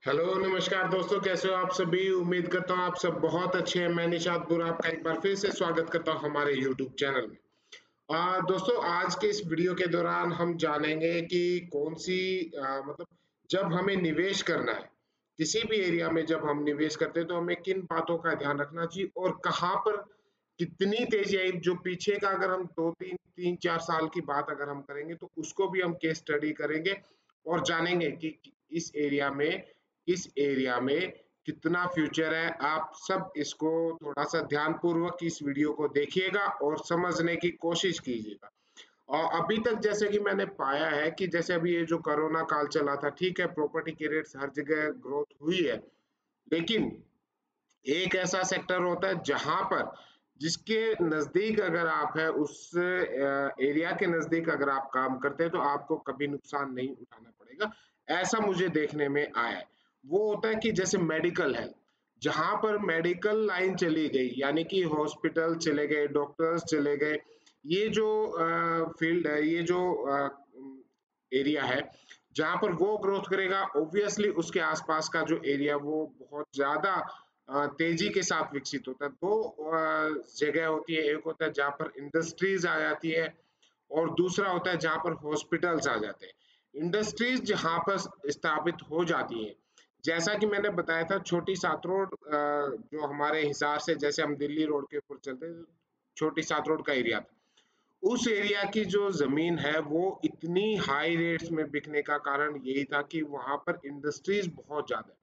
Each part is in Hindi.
हेलो, नमस्कार दोस्तों, कैसे हो आप सभी? उम्मीद करता हूँ आप सब बहुत अच्छे हैं। मैं निशात आपका एक बार फिर से स्वागत करता हूँ हमारे यूट्यूब चैनल में। दोस्तों, आज के इस वीडियो के दौरान हम जानेंगे कि कौन-सी मतलब जब हमें निवेश करना है, किसी भी एरिया में जब हम निवेश करते हैं तो हमें किन बातों का ध्यान रखना चाहिए और कहाँ पर कितनी तेज़ी आई, जो पीछे का अगर हम 2-3 3-4 साल की बात अगर हम करेंगे तो उसको भी हम केस स्टडी करेंगे और जानेंगे कि इस एरिया में कितना फ्यूचर है। आप सब इसको थोड़ा-सा ध्यानपूर्वक इस वीडियो को देखिएगा और समझने की कोशिश कीजिएगा। और अभी तक जैसे कि मैंने पाया है कि जैसे अभी ये जो कोरोना काल चला था, ठीक है, प्रॉपर्टी के रेट्स हर जगह ग्रोथ हुई है, लेकिन एक ऐसा सेक्टर होता है जहाँ पर जिसके नज़दीक अगर आप हैं, उस एरिया के नज़दीक अगर आप काम करते हैं, तो आपको कभी नुकसान नहीं उठाना पड़ेगा। ऐसा मुझे देखने में आया है। वो होता है कि जैसे मेडिकल है, जहाँ पर मेडिकल लाइन चली गई, यानी कि हॉस्पिटल चले गए, डॉक्टर्स चले गए, ये जो फ़ील्ड है, ये जो एरिया है, जहाँ पर वो ग्रोथ करेगा, ऑब्वियसली उसके आस-पास का जो एरिया वो बहुत ज़्यादा तेज़ी के साथ विकसित होता है। 2 जगह होती है, एक होता है जहाँ पर इंडस्ट्रीज़ आ जाती है और दूसरा होता है जहाँ पर हॉस्पिटल्स आ जाते हैं। इंडस्ट्रीज़ जहाँ पर स्थापित हो जाती हैं, जैसा कि मैंने बताया था, छोटी सात रोड जो हमारे हिसार से जैसे हम दिल्ली रोड के ऊपर चलते हैं, छोटी सात रोड का एरिया था। उस एरिया की जो ज़मीन है वो इतनी हाई रेट्स में बिकने का कारण यही था कि वहाँ पर इंडस्ट्रीज़ बहुत ज़्यादा है।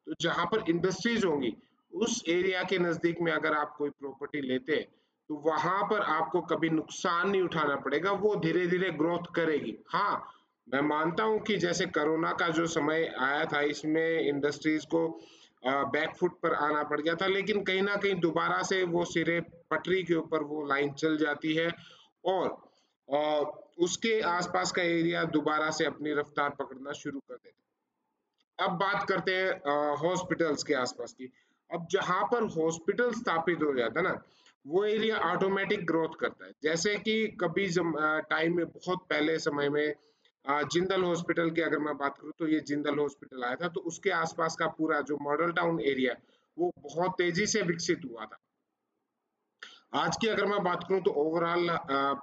तो जहाँ पर इंडस्ट्रीज़ होंगी, उस एरिया के नज़दीक में अगर आप कोई प्रॉपर्टी लेते हैं, तो वहाँ पर आपको कभी नुकसान नहीं उठाना पड़ेगा, वो धीरे-धीरे ग्रोथ करेगी। हाँ, मैं मानता हूँ कि जैसे कोरोना का जो समय आया था, इसमें इंडस्ट्रीज़ को बैक फुट पर आना पड़ गया था, लेकिन कहीं न कहीं दोबारा से वो सिरे पटरी के ऊपर वो लाइन चल जाती है और अ, उसके आस-पास का एरिया दोबारा से अपनी रफ्तार पकड़ना शुरू कर देता है। अब बात करते हैं हॉस्पिटल्स के आसपास की। अब जहाँ पर हॉस्पिटल स्थापित हो जाता है ना, वो एरिया ऑटोमेटिक ग्रोथ करता है। जैसे कि कभी टाइम में बहुत पहले समय में जिंदल हॉस्पिटल की अगर मैं बात करूँ तो ये जिंदल हॉस्पिटल आया था, तो उसके आसपास का पूरा जो मॉडल टाउन एरिया है, वो बहुत तेज़ी से विकसित हुआ था। आज की अगर मैं बात करूँ तो ओवरऑल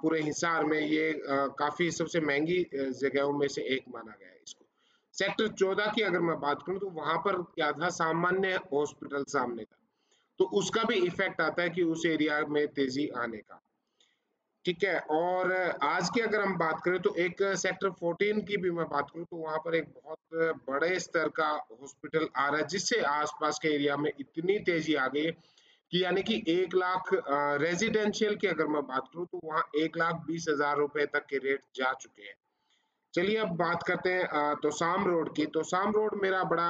पूरे हिसार में ये काफ़ी सबसे महँगी जगहों में से एक माना गया है इसको। सेक्टर 14 की अगर मैं बात करूँ तो वहाँ पर क्या था, सामान्य हॉस्पिटल सामने था। तो उसका भी इफ़ेक्ट आता है कि उस एरिया में तेज़ी आने का। ठीक है? और आज की अगर हम बात करें तो एक सेक्टर 14 की भी मैं बात करूँ तो वहाँ पर एक बहुत बड़े स्तर का हॉस्पिटल आ रहा है, जिससे आस-पास के एरिया में इतनी तेज़ी आ गई है कि यानी कि 1 लाख रेज़िडेंशियल की अगर मैं बात करूँ तो वहाँ 1,20,000 रुपए तक के रेट जा चुके हैं। चलिए अब बात करते हैं तोसाम रोड की। तोसाम रोड मेरा बड़ा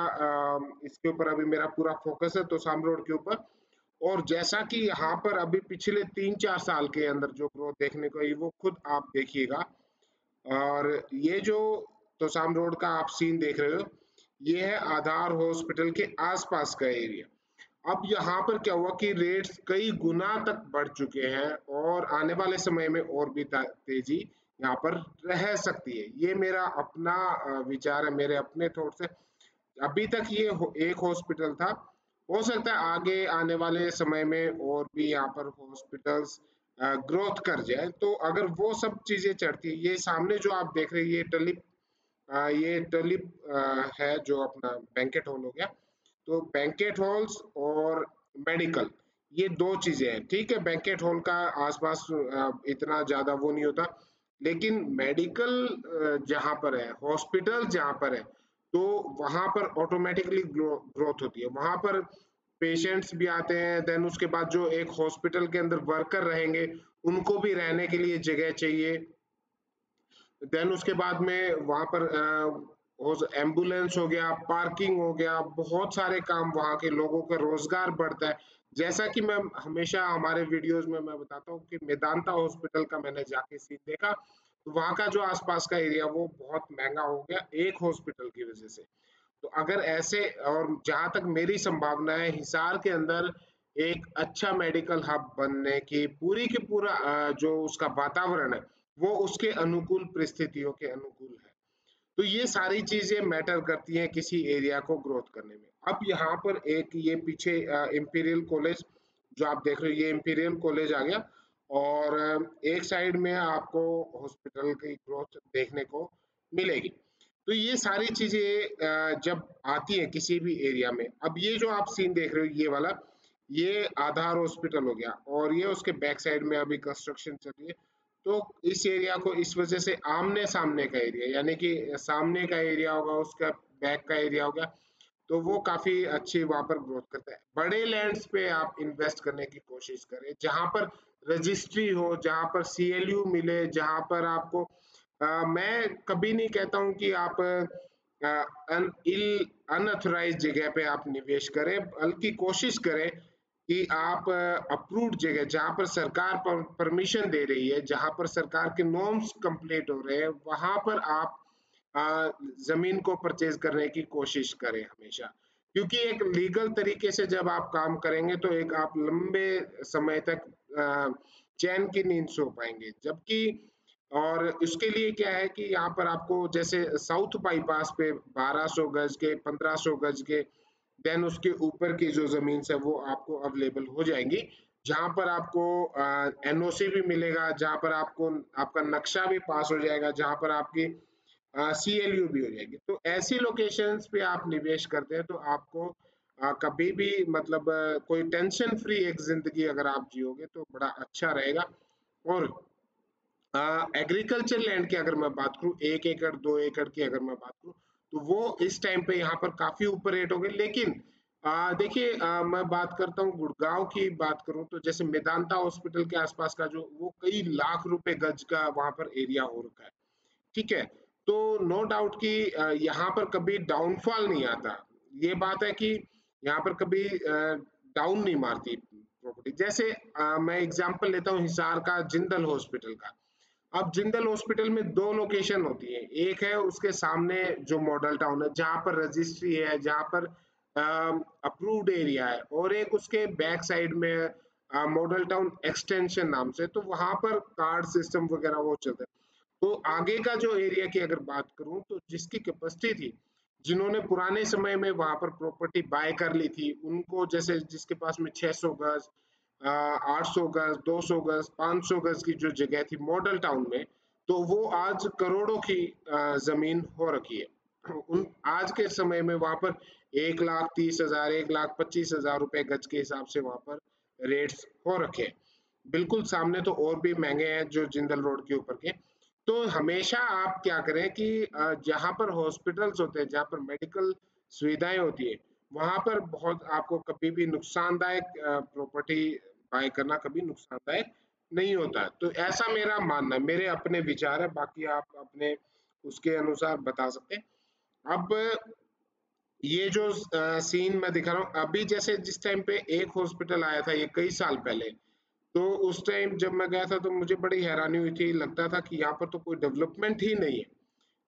इसके ऊपर अभी मेरा पूरा फ़ोकस है तोसाम रोड के ऊपर। और जैसा कि यहाँ पर अभी पिछले 3-4 साल के अंदर जो ग्रोथ देखने को आई, वो खुद आप देखिएगा। और ये जो तोसाम रोड का आप सीन देख रहे हो, ये है आधार हॉस्पिटल के आस-पास का एरिया। अब यहाँ पर क्या हुआ कि रेट्स कई गुना तक बढ़ चुके हैं और आने वाले समय में और भी तेजी यहाँ पर रह सकती है। ये मेरा अपना विचार है, मेरे अपने थॉट्स है। अभी तक ये एक हॉस्पिटल था, हो सकता है आगे आने वाले समय में और भी यहाँ पर हॉस्पिटल्स ग्रोथ कर जाए। तो अगर वो सब चीजें चढ़ती, ये सामने जो आप देख रहे हैं ये टलिप है जो अपना बैंकेट हॉल हो गया। तो बैंकेट हॉल्स और मेडिकल, ये 2 चीज़ें हैं, ठीक है? बैंकेट हॉल का आस-पास इतना ज़्यादा वो नहीं होता, लेकिन मेडिकल जहाँ पर है, हॉस्पिटल जहाँ पर है, तो वहाँ पर ऑटोमैटिकली ग्रोथ होती है। वहाँ पर पेशेंट्स भी आते हैं, देन उसके बाद जो एक हॉस्पिटल के अंदर वर्कर रहेंगे, उनको भी रहने के लिए जगह चाहिए। देन उसके बाद में वहाँ पर एम्बुलेंस हो गया, पार्किंग हो गया, बहुत सारे काम, वहाँ के लोगों का रोज़गार बढ़ता है। जैसा कि मैं हमेशा हमारे वीडियोज़ में मैं बताता हूँ कि मेदांता हॉस्पिटल का मैंने जाके सीन देखा, तो वहाँ का जो आस-पास का एरिया वो बहुत महँगा हो गया एक हॉस्पिटल की वज़ह से। तो अगर ऐसे, और जहाँ तक मेरी संभावना है, हिसार के अंदर एक अच्छा मेडिकल हब बनने की पूरा जो उसका वातावरण है, वो उसके अनुकूल परिस्थितियों के अनुकूल है। तो ये सारी चीजें मैटर करती हैं किसी एरिया को ग्रोथ करने में। अब यहाँ पर एक ये पीछे इंपीरियल कॉलेज जो आप देख रहे हो, ये इंपीरियल कॉलेज आ गया, और एक साइड में आपको हॉस्पिटल की ग्रोथ देखने को मिलेगी। तो ये सारी चीजें जब आती है किसी भी एरिया में, अब ये जो आप सीन देख रहे हो ये वाला, ये आधार हॉस्पिटल हो गया, और ये उसके बैक साइड में अभी कंस्ट्रक्शन चल रही है। तो इस एरिया को इस वजह से आमने सामने का एरिया, यानी कि सामने का एरिया होगा, उसका बैक का एरिया हो गया, तो वो काफी अच्छी वहां पर ग्रोथ करता है। बड़े लैंड्स पे आप इन्वेस्ट करने की कोशिश करें, जहां पर रजिस्ट्री हो, जहां पर सीएलयू मिले, जहां पर आपको मैं कभी नहीं कहता हूं कि आप अनऑथराइज जगह पे आप निवेश करें, बल्कि कोशिश करें कि आप अप्रूव्ड जगह, जहां पर सरकार परमिशन दे रही है, जहां पर सरकार के नॉर्म्स कंप्लीट हो रहे हैं, वहां पर आप जमीन को परचेज करने की कोशिश करें हमेशा। क्योंकि एक लीगल तरीके से जब आप काम करेंगे तो एक आप लंबे समय तक चैन की नींद सो पाएंगे। जबकि और उसके लिए क्या है कि यहाँ पर आपको जैसे साउथ बाईपास पे 1200 गज के, 1500 गज के, देन उसके ऊपर की जो जमीन है वो आपको अवेलेबल हो जाएंगी, जहां पर आपको एनओसी भी मिलेगा, जहां पर आपको आपका नक्शा भी पास हो जाएगा, जहां पर आपकी सीएलयू भी हो जाएगी। तो ऐसी लोकेशंस पे आप निवेश करते हैं तो आपको कभी भी मतलब कोई टेंशन फ्री एक जिंदगी अगर आप जियोगे तो बड़ा अच्छा रहेगा। और एग्रीकल्चर लैंड की अगर मैं बात करूं, 1 एकड़ 2 एकड़ की अगर मैं बात करूं, तो वो इस टाइम पे यहाँ पर काफी ऊपर रेट हो गए। लेकिन देखिए, मैं बात करता हूँ गुड़गांव की बात करूं तो जैसे मेदांता हॉस्पिटल के आसपास का जो वो कई लाख रुपए गज का वहां पर एरिया हो रखा है। ठीक है, तो नो डाउट कि यहाँ पर कभी डाउनफॉल नहीं आता। ये बात है कि यहाँ पर कभी डाउन नहीं मारती प्रॉपर्टी। जैसे मैं एग्जांपल लेता हूँ हिसार का जिंदल हॉस्पिटल का। अब जिंदल हॉस्पिटल में दो लोकेशन होती है, एक है उसके सामने जो मॉडल टाउन है जहाँ पर रजिस्ट्री है, जहाँ पर अप्रूव्ड एरिया है, और एक उसके बैक साइड में मॉडल टाउन एक्सटेंशन नाम से, तो वहां पर कार्ड सिस्टम वगैरह वो चलता है। तो आगे का जो एरिया की अगर बात करूं तो जिसकी कैपेसिटी थी, जिन्होंने पुराने समय में वहां पर प्रॉपर्टी बाय कर ली थी, उनको जैसे जिसके पास में 600 गज, 800 गज, 200 गज, 500 गज की जो जगह थी मॉडल टाउन में, तो वो आज करोड़ों की जमीन हो रखी है। उन आज के समय में वहां पर 1,30,000, 1,25,000 रुपए गज के हिसाब से वहां पर रेट्स हो रखे हैं। बिल्कुल सामने तो और भी महंगे हैं जो जिंदल रोड के ऊपर के। तो हमेशा आप क्या करें कि जहाँ पर हॉस्पिटल्स होते हैं, जहाँ पर मेडिकल सुविधाएं होती है, वहां पर बहुत आपको कभी भी नुकसानदायक प्रॉपर्टी बाय करना कभी नुकसानदायक नहीं होता है। तो ऐसा मेरा मानना है, मेरे अपने विचार है, बाकी आप अपने उसके अनुसार बता सकते हैं। अब ये जो सीन मैं दिखा रहा हूँ अभी, जैसे जिस टाइम पे एक हॉस्पिटल आया था ये कई साल पहले, तो उस टाइम जब मैं गया था तो मुझे बड़ी हैरानी हुई थी, लगता था कि यहाँ पर तो कोई डेवलपमेंट ही नहीं है।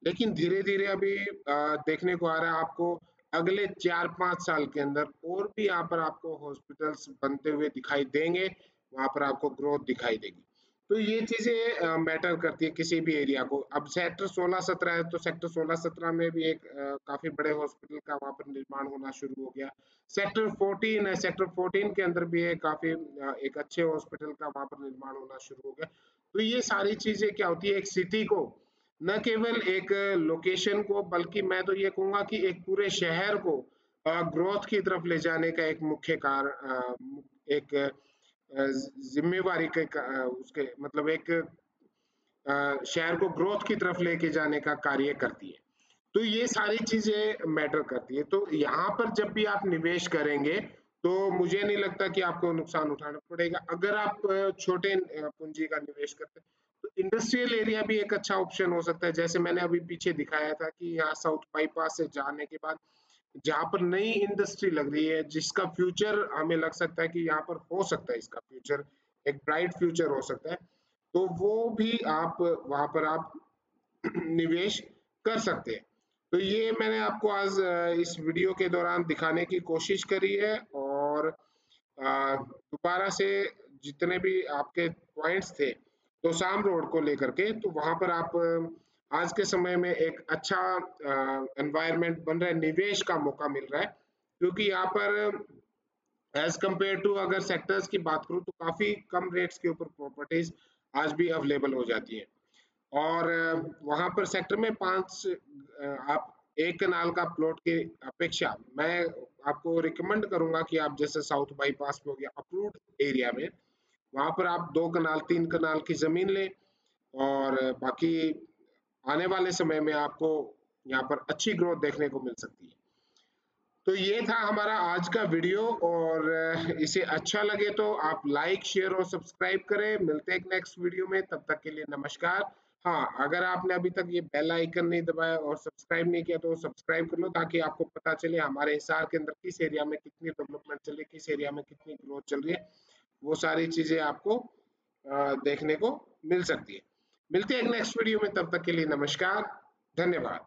लेकिन धीरे धीरे अभी देखने को आ रहा है आपको, अगले 4-5 साल के अंदर और भी यहाँ पर आपको हॉस्पिटल्स बनते हुए दिखाई देंगे, वहां पर आपको ग्रोथ दिखाई देगी। तो ये चीजें मैटर करती है किसी भी एरिया को। अब सेक्टर 16-17 है, तो सेक्टर 16-17 में भी एक काफी बड़े हॉस्पिटल का वहां पर निर्माण होना शुरू हो गया। सेक्टर 14 है, सेक्टर 14 के अंदर भी एक काफी एक अच्छे हॉस्पिटल का वहां पर निर्माण होना शुरू हो गया। तो ये सारी चीजें क्या होती है, एक सिटी को, न केवल एक लोकेशन को, बल्कि मैं तो ये कहूंगा कि एक पूरे शहर को ग्रोथ की तरफ ले जाने का एक मुख्य कारण, एक जिम्मेवारी के उसके मतलब एक शहर को ग्रोथ की तरफ लेके जाने का कार्य करती है। तो ये सारी चीजें मैटर करती है। तो यहाँ पर जब भी आप निवेश करेंगे तो मुझे नहीं लगता कि आपको नुकसान उठाना पड़ेगा। अगर आप छोटे पूंजी का निवेश करते हैं तो इंडस्ट्रियल एरिया भी एक अच्छा ऑप्शन हो सकता है। जैसे मैंने अभी पीछे दिखाया था कि यहाँ साउथ बाईपास से जाने के बाद जहाँ पर नई इंडस्ट्री लग रही है, जिसका फ्यूचर हमें लग सकता है कि यहाँ पर हो सकता है, इसका फ्यूचर एक ब्राइट फ्यूचर हो सकता है, तो वो भी आप वहां पर आप निवेश कर सकते हैं। तो ये मैंने आपको आज इस वीडियो के दौरान दिखाने की कोशिश करी है। और दोबारा से जितने भी आपके पॉइंट्स थे तो शाम रोड को लेकर के, तो वहां पर आप आज के समय में एक अच्छा एनवायरनमेंट बन रहा है, निवेश का मौका मिल रहा है, क्योंकि यहाँ पर एज कम्पेयर टू अगर सेक्टर्स की बात करूँ तो काफी कम रेट्स के ऊपर प्रॉपर्टीज आज भी अवेलेबल हो जाती हैं। और वहां पर सेक्टर में आप एक कनाल का प्लॉट की अपेक्षा मैं आपको रिकमेंड करूंगा कि आप जैसे साउथ बाईपास पे हो गया अप्रूव्ड एरिया में, वहां पर आप 2 कनाल 3 कनाल की जमीन लें, और बाकी आने वाले समय में आपको यहाँ पर अच्छी ग्रोथ देखने को मिल सकती है। तो ये था हमारा आज का वीडियो, और इसे अच्छा लगे तो आप लाइक शेयर और सब्सक्राइब करें। मिलते हैं एक नेक्स्ट वीडियो में, तब तक के लिए नमस्कार। हाँ, अगर आपने अभी तक ये बेल आइकन नहीं दबाया और सब्सक्राइब नहीं किया तो सब्सक्राइब कर लो, ताकि आपको पता चले हमारे हिसार के अंदर किस एरिया में कितनी डेवलपमेंट चल रही है, किस एरिया में कितनी ग्रोथ चल रही है। वो सारी चीजें आपको देखने को मिल सकती है। मिलते हैं एक नेक्स्ट वीडियो में, तब तक के लिए नमस्कार, धन्यवाद।